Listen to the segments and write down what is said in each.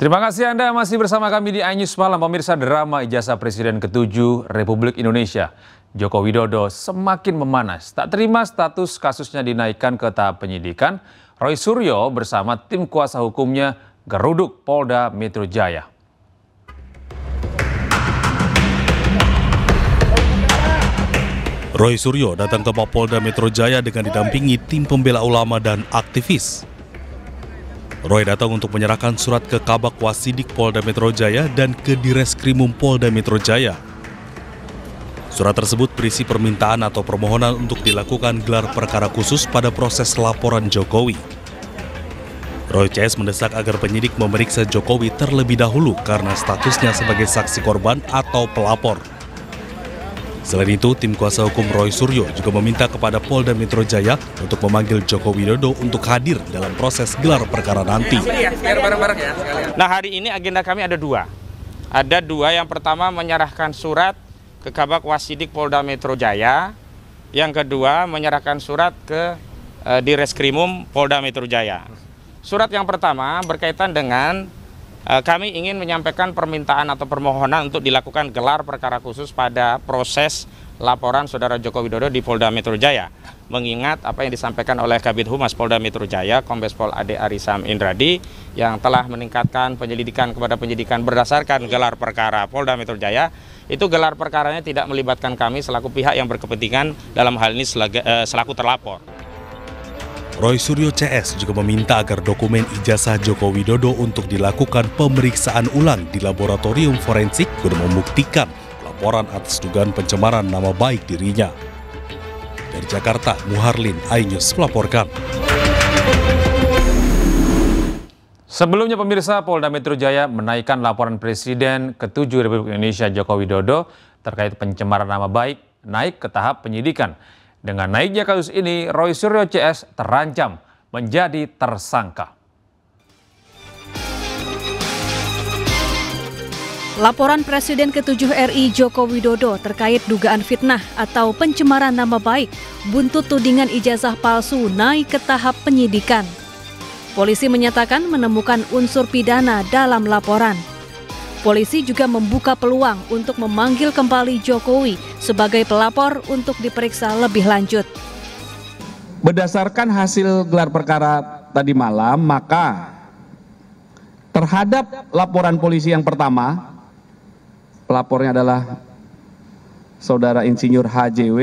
Terima kasih Anda masih bersama kami di iNews Malam. Pemirsa, drama ijazah Presiden ke-7 Republik Indonesia Joko Widodo semakin memanas. Tak terima status kasusnya dinaikkan ke tahap penyidikan, Roy Suryo bersama tim kuasa hukumnya geruduk Polda Metro Jaya. Roy Suryo datang ke Polda Metro Jaya dengan didampingi tim pembela ulama dan aktivis. Roy datang untuk menyerahkan surat ke Kabak Wasidik Polda Metro Jaya dan ke Direskrimum Polda Metro Jaya. Surat tersebut berisi permintaan atau permohonan untuk dilakukan gelar perkara khusus pada proses laporan Jokowi. Roy CS mendesak agar penyidik memeriksa Jokowi terlebih dahulu karena statusnya sebagai saksi korban atau pelapor. Selain itu, tim kuasa hukum Roy Suryo juga meminta kepada Polda Metro Jaya untuk memanggil Joko Widodo untuk hadir dalam proses gelar perkara nanti. Nah, hari ini agenda kami ada dua. Ada dua, yang pertama menyerahkan surat ke Kabak Wasidik Polda Metro Jaya. Yang kedua menyerahkan surat ke Direskrimum Polda Metro Jaya. Surat yang pertama berkaitan dengan kami ingin menyampaikan permintaan atau permohonan untuk dilakukan gelar perkara khusus pada proses laporan Saudara Joko Widodo di Polda Metro Jaya. Mengingat apa yang disampaikan oleh Kabid Humas Polda Metro Jaya, Kombes Pol Ade Arisam Indradi, yang telah meningkatkan penyelidikan kepada penyidikan berdasarkan gelar perkara Polda Metro Jaya, itu gelar perkaranya tidak melibatkan kami selaku pihak yang berkepentingan dalam hal ini selaku terlapor. Roy Suryo CS juga meminta agar dokumen ijazah Joko Widodo untuk dilakukan pemeriksaan ulang di laboratorium forensik guna membuktikan laporan atas dugaan pencemaran nama baik dirinya. Dari Jakarta, Muharlin, iNews melaporkan. Sebelumnya pemirsa, Polda Metro Jaya menaikkan laporan Presiden ke-7 Republik Indonesia Joko Widodo terkait pencemaran nama baik naik ke tahap penyidikan. Dengan naiknya kasus ini, Roy Suryo CS terancam menjadi tersangka. Laporan Presiden ke-7 RI Joko Widodo terkait dugaan fitnah atau pencemaran nama baik buntut tudingan ijazah palsu naik ke tahap penyidikan. Polisi menyatakan menemukan unsur pidana dalam laporan. Polisi juga membuka peluang untuk memanggil kembali Jokowi sebagai pelapor untuk diperiksa lebih lanjut. Berdasarkan hasil gelar perkara tadi malam, maka terhadap laporan polisi yang pertama, pelapornya adalah Saudara Insinyur HJW,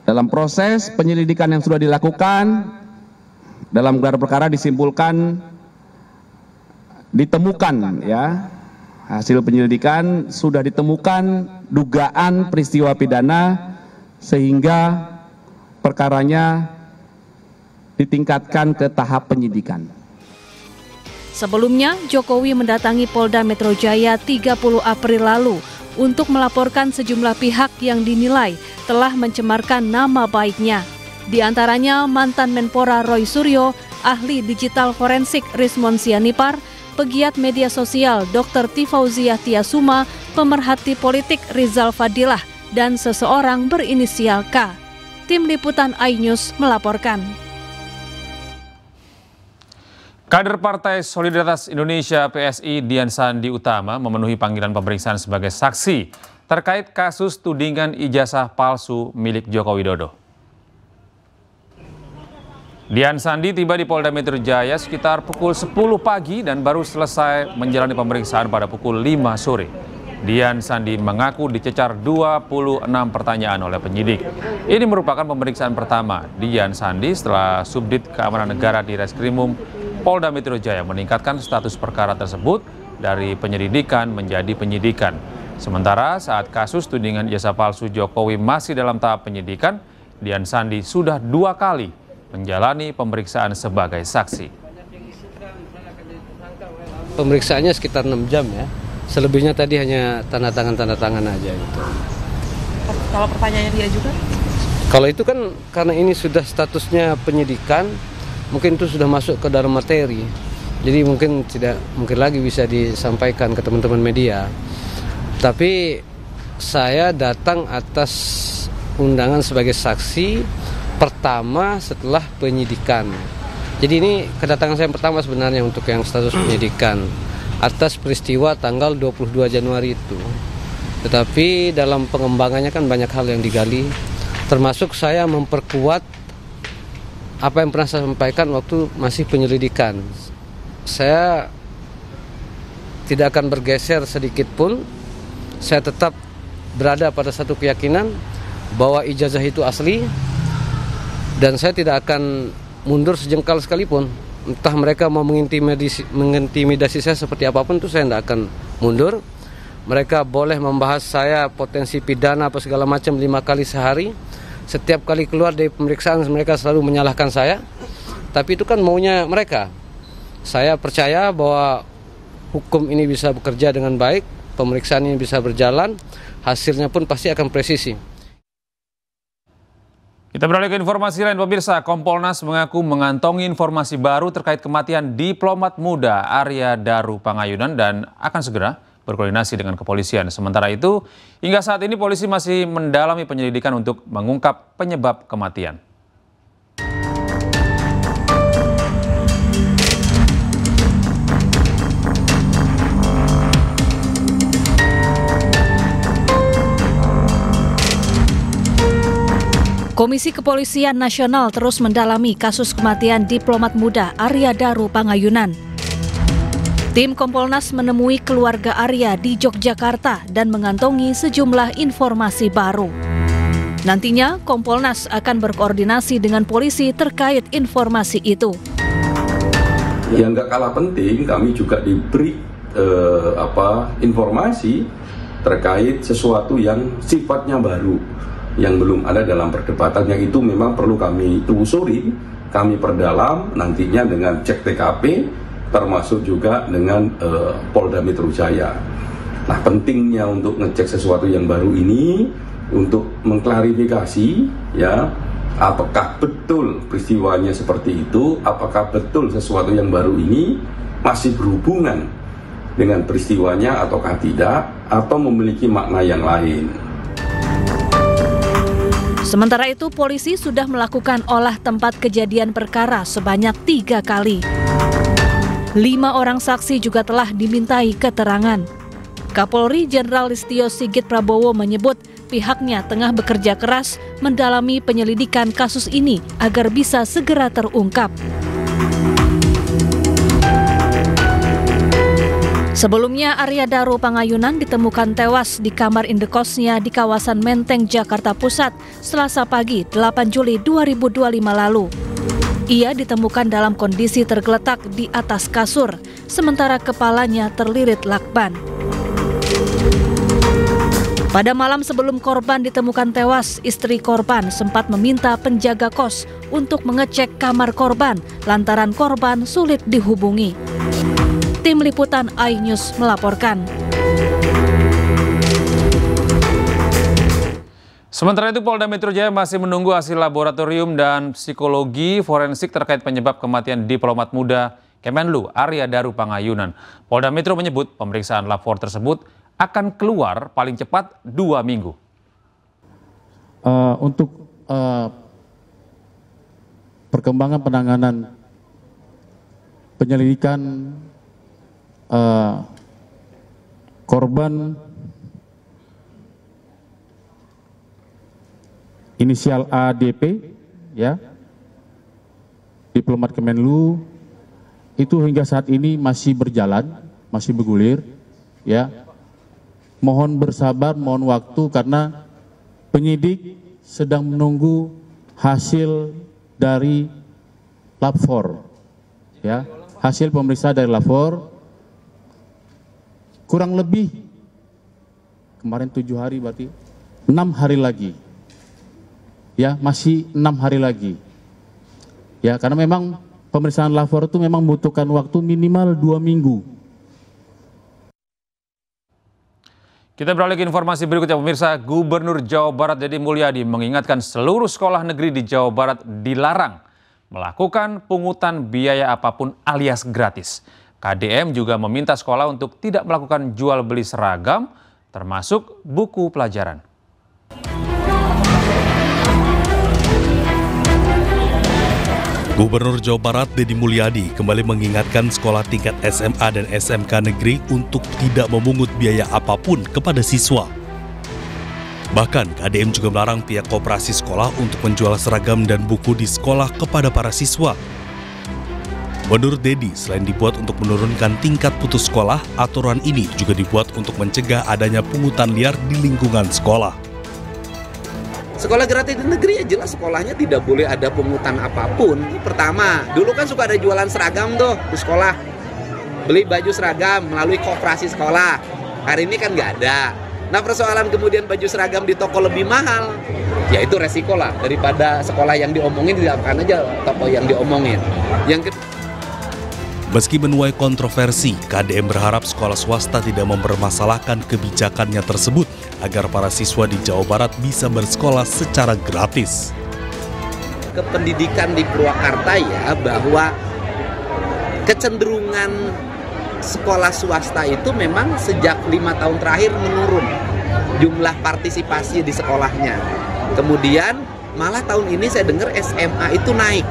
dalam proses penyelidikan yang sudah dilakukan, dalam gelar perkara disimpulkan, ditemukan ya, hasil penyelidikan sudah ditemukan dugaan peristiwa pidana sehingga perkaranya ditingkatkan ke tahap penyidikan. Sebelumnya, Jokowi mendatangi Polda Metro Jaya 30 April lalu untuk melaporkan sejumlah pihak yang dinilai telah mencemarkan nama baiknya. Di antaranya mantan Menpora Roy Suryo, ahli digital forensik Rismon Sianipar, pegiat media sosial Dr. Tifauziah Tiasuma, pemerhati politik Rizal Fadilah, dan seseorang berinisial K. Tim Liputan iNews melaporkan. Kader Partai Solidaritas Indonesia PSI Dian Sandi Utama memenuhi panggilan pemeriksaan sebagai saksi terkait kasus tudingan ijazah palsu milik Joko Widodo. Dian Sandi tiba di Polda Metro Jaya sekitar pukul 10 pagi dan baru selesai menjalani pemeriksaan pada pukul 5 sore. Dian Sandi mengaku dicecar 26 pertanyaan oleh penyidik. Ini merupakan pemeriksaan pertama Dian Sandi setelah Subdit Keamanan Negara di Reskrimum Polda Metro Jaya meningkatkan status perkara tersebut dari penyelidikan menjadi penyidikan. Sementara saat kasus tudingan ijazah palsu Jokowi masih dalam tahap penyidikan, Dian Sandi sudah 2 kali menjalani pemeriksaan sebagai saksi. Pemeriksaannya sekitar 6 jam ya. Selebihnya tadi hanya tanda tangan aja gitu. Kalau pertanyaannya dia juga? Kalau itu kan karena ini sudah statusnya penyidikan, mungkin itu sudah masuk ke dalam materi. Jadi mungkin tidak mungkin lagi bisa disampaikan ke teman-teman media. Tapi saya datang atas undangan sebagai saksi pertama setelah penyidikan. Jadi ini kedatangan saya yang pertama sebenarnya untuk yang status penyidikan atas peristiwa tanggal 22 Januari itu. Tetapi dalam pengembangannya kan banyak hal yang digali, termasuk saya memperkuat apa yang pernah saya sampaikan waktu masih penyelidikan. Saya tidak akan bergeser sedikit pun, saya tetap berada pada satu keyakinan bahwa ijazah itu asli, dan saya tidak akan mundur sejengkal sekalipun. Entah mereka mau mengintimidasi saya seperti apapun, itu saya tidak akan mundur. Mereka boleh membahas saya potensi pidana apa segala macam 5 kali sehari. Setiap kali keluar dari pemeriksaan mereka selalu menyalahkan saya. Tapi itu kan maunya mereka. Saya percaya bahwa hukum ini bisa bekerja dengan baik, pemeriksaan ini bisa berjalan, hasilnya pun pasti akan presisi. Kita beralih ke informasi lain, pemirsa. Kompolnas mengaku mengantongi informasi baru terkait kematian diplomat muda Arya Daru Pangayunan dan akan segera berkoordinasi dengan kepolisian. Sementara itu, hingga saat ini polisi masih mendalami penyelidikan untuk mengungkap penyebab kematian. Komisi Kepolisian Nasional terus mendalami kasus kematian diplomat muda Arya Daru Pangayunan. Tim Kompolnas menemui keluarga Arya di Yogyakarta dan mengantongi sejumlah informasi baru. Nantinya, Kompolnas akan berkoordinasi dengan polisi terkait informasi itu. Yang nggak kalah penting, kami juga diberi informasi terkait sesuatu yang sifatnya baru, yang belum ada dalam perdebatan, yang itu memang perlu kami telusuri, kami perdalam nantinya dengan cek TKP, termasuk juga dengan Polda Metro Jaya. Nah, pentingnya untuk ngecek sesuatu yang baru ini untuk mengklarifikasi, ya, apakah betul peristiwanya seperti itu, apakah betul sesuatu yang baru ini masih berhubungan dengan peristiwanya ataukah tidak, atau memiliki makna yang lain. Sementara itu, polisi sudah melakukan olah tempat kejadian perkara sebanyak 3 kali. 5 orang saksi juga telah dimintai keterangan. Kapolri Jenderal Listio Sigit Prabowo menyebut pihaknya tengah bekerja keras mendalami penyelidikan kasus ini agar bisa segera terungkap. Sebelumnya, Arya Daru Pangayunan ditemukan tewas di kamar indekosnya di kawasan Menteng, Jakarta Pusat, Selasa pagi 8 Juli 2025 lalu. Ia ditemukan dalam kondisi tergeletak di atas kasur, sementara kepalanya terlilit lakban. Pada malam sebelum korban ditemukan tewas, istri korban sempat meminta penjaga kos untuk mengecek kamar korban lantaran korban sulit dihubungi. Tim Liputan iNews melaporkan. Sementara itu, Polda Metro Jaya masih menunggu hasil laboratorium dan psikologi forensik terkait penyebab kematian diplomat muda Kemenlu Arya Daru Pangayunan. Polda Metro menyebut pemeriksaan lapor tersebut akan keluar paling cepat 2 minggu. Untuk perkembangan penanganan penyelidikan korban inisial ADP, ya, diplomat Kemenlu, itu hingga saat ini masih berjalan, masih bergulir, ya. Mohon bersabar, mohon waktu karena penyidik sedang menunggu hasil dari lab 4, ya, hasil pemeriksaan dari lab 4. Kurang lebih kemarin 7 hari, berarti 6 hari lagi, ya, masih 6 hari lagi, ya, karena memang pemeriksaan lapor itu memang membutuhkan waktu minimal 2 minggu. Kita beralih ke informasi berikutnya, pemirsa. Gubernur Jawa Barat Deddy Mulyadi mengingatkan seluruh sekolah negeri di Jawa Barat dilarang melakukan pungutan biaya apapun alias gratis. KDM juga meminta sekolah untuk tidak melakukan jual beli seragam, termasuk buku pelajaran. Gubernur Jawa Barat Deddy Mulyadi kembali mengingatkan sekolah tingkat SMA dan SMK negeri untuk tidak memungut biaya apapun kepada siswa. Bahkan KDM juga melarang pihak koperasi sekolah untuk menjual seragam dan buku di sekolah kepada para siswa. Menurut Deddy, selain dibuat untuk menurunkan tingkat putus sekolah, aturan ini juga dibuat untuk mencegah adanya pungutan liar di lingkungan sekolah. Sekolah gratis di negeri ya jelas sekolahnya tidak boleh ada pungutan apapun. Pertama, dulu kan suka ada jualan seragam tuh di sekolah. Beli baju seragam melalui koperasi sekolah. Hari ini kan nggak ada. Nah persoalan kemudian baju seragam di toko lebih mahal, ya itu resiko lah. Daripada sekolah yang diomongin, dilakukan aja toko yang diomongin. Meski menuai kontroversi, KDM berharap sekolah swasta tidak mempermasalahkan kebijakannya tersebut agar para siswa di Jawa Barat bisa bersekolah secara gratis. Kependidikan di Purwakarta ya bahwa kecenderungan sekolah swasta itu memang sejak 5 tahun terakhir menurun jumlah partisipasi di sekolahnya. Kemudian malah tahun ini saya dengar SMA itu naik.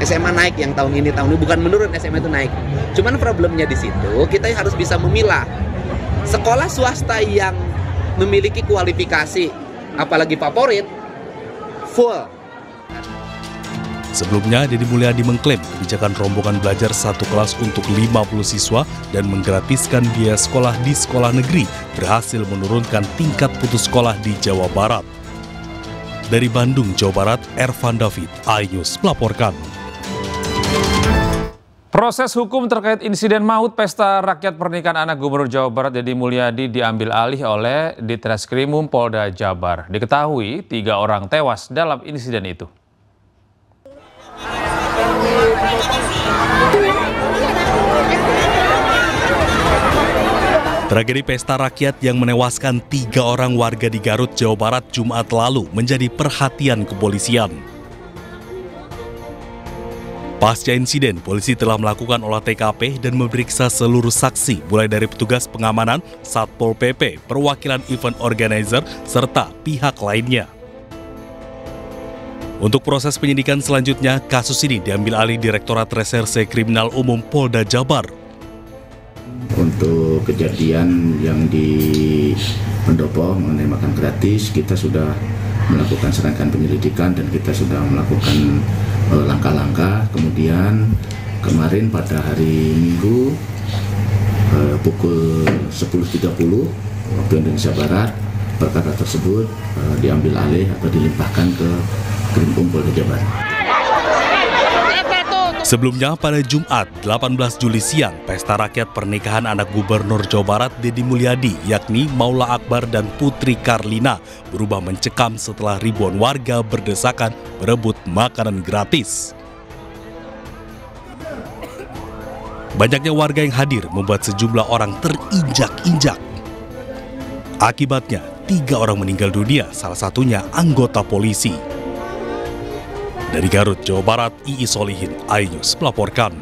SMA naik yang tahun ini bukan menurun, SMA itu naik. Cuman problemnya di situ kita harus bisa memilah sekolah swasta yang memiliki kualifikasi apalagi favorit full. Sebelumnya, Deddy Mulyadi mengklaim kebijakan rombongan belajar satu kelas untuk 50 siswa dan menggratiskan biaya sekolah di sekolah negeri berhasil menurunkan tingkat putus sekolah di Jawa Barat. Dari Bandung, Jawa Barat, Ervan David, iNews melaporkan. Proses hukum terkait insiden maut pesta rakyat pernikahan anak Gubernur Jawa Barat Deddy Mulyadi diambil alih oleh Ditreskrimum Polda Jabar. Diketahui 3 orang tewas dalam insiden itu. Tragedi pesta rakyat yang menewaskan 3 orang warga di Garut, Jawa Barat Jumat lalu menjadi perhatian kepolisian. Pasca insiden, polisi telah melakukan olah TKP dan memeriksa seluruh saksi, mulai dari petugas pengamanan, Satpol PP, perwakilan event organizer, serta pihak lainnya. Untuk proses penyidikan selanjutnya, kasus ini diambil alih Direktorat Reserse Kriminal Umum Polda Jabar. Untuk kejadian yang di Pendopo mengenai makan gratis, kita sudah melakukan serangkaian penyelidikan dan kita sudah melakukan langkah-langkah. Kemudian kemarin pada hari Minggu pukul 10.30 waktu Indonesia Barat, perkara tersebut diambil alih atau dilimpahkan ke Krimum Polda Jabar. Sebelumnya pada Jumat 18 Juli siang, pesta rakyat pernikahan anak Gubernur Jawa Barat Deddy Mulyadi yakni Maula Akbar dan Putri Karlina berubah mencekam setelah ribuan warga berdesakan berebut makanan gratis. Banyaknya warga yang hadir membuat sejumlah orang terinjak-injak. Akibatnya 3 orang meninggal dunia, salah satunya anggota polisi. Dari Garut, Jawa Barat, Iis Solihin, iNews melaporkan.